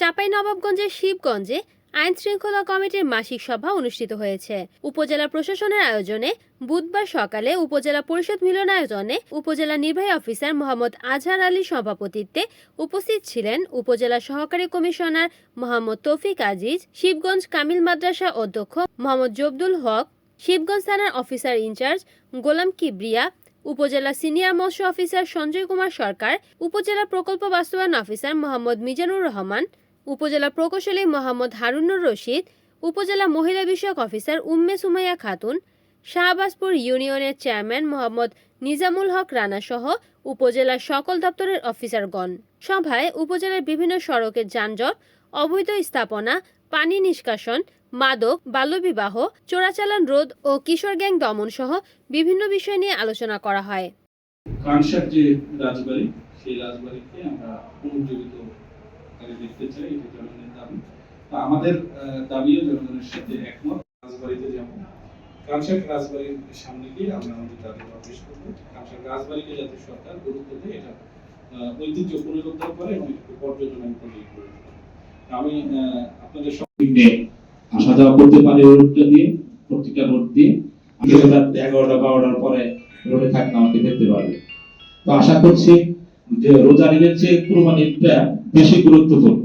চাঁপাইনবাবগঞ্জের শিবগঞ্জে আইন শৃঙ্খলা কমিটির মাসিক সভা অনুষ্ঠিত হয়েছে। উপজেলা প্রশাসনের আয়োজনে বুধবার সকালে উপজেলা পরিষদ মিলনায়তনে উপজেলা নির্বাহী অফিসার মোহাম্মদ আজহার আলীর সভাপতিত্বে উপস্থিত ছিলেন উপজেলা সহকারী কমিশনার মোহাম্মদ তৌফিক আজিজ, শিবগঞ্জ কামিল মাদ্রাসা অধ্যক্ষ মোহাম্মদ জব্দুল হক, শিবগঞ্জ থানার অফিসার ইনচার্জ গোলাম কিবরিয়া, উপজেলা সিনিয়র মৎস্য অফিসার সঞ্জয় কুমার সরকার, উপজেলা প্রকল্প বাস্তবায়ন অফিসার মোহাম্মদ মিজানুর রহমান, উপজেলা প্রকৌশলী মোহাম্মদ হারুনুর রশিদ, উপজেলা মহিলা বিষয়ক অফিসার উম্মে সুমাইয়া খাতুন, শাহবাজপুর ইউনিয়নের চেয়ারম্যান মোহাম্মদ নিজামুল হক রানা সহ উপজেলার সকল দপ্তরের অফিসারগণ। সভায় উপজেলার বিভিন্ন সড়কের যানজট, অবৈধ স্থাপনা, পানি নিষ্কাশন, মাদক, বাল্যবিবাহ, চোরাচালান রোধ ও কিশোর গ্যাং দমন সহ বিভিন্ন বিষয় নিয়ে আলোচনা করা হয়। কানসার যে রাজবাড়ি, সেই রাজবাড়িকে আমরা পুনর্জীবিত দেখতে চাই, এটা জনগণের দাবি। আমাদের দাবিও জনগণের সাথে একমত। রাজবাড়িতে যেমন কানসার রাজবাড়ির সামনে গিয়ে আমরা আমাদের দাবি পেশ করবো। কানসার রাজবাড়িকে যাতে সরকার গুরুত্ব দেয়, এটা ঐতিহ্য পুনরুদ্ধার করে এবং পর্যটন করে। আমি আপনাদের সঙ্গে আসা যাওয়া করতে পারি রোডটা দিয়ে, প্রত্যেকটা রোড দিয়ে 11টা-12টার পরে রোডে থাকলে আমাকে দেখতে পারবে। তো আশা করছি যে রোজার ঈদের চেয়ে কুরবানির ঈদটা বেশি গুরুত্বপূর্ণ।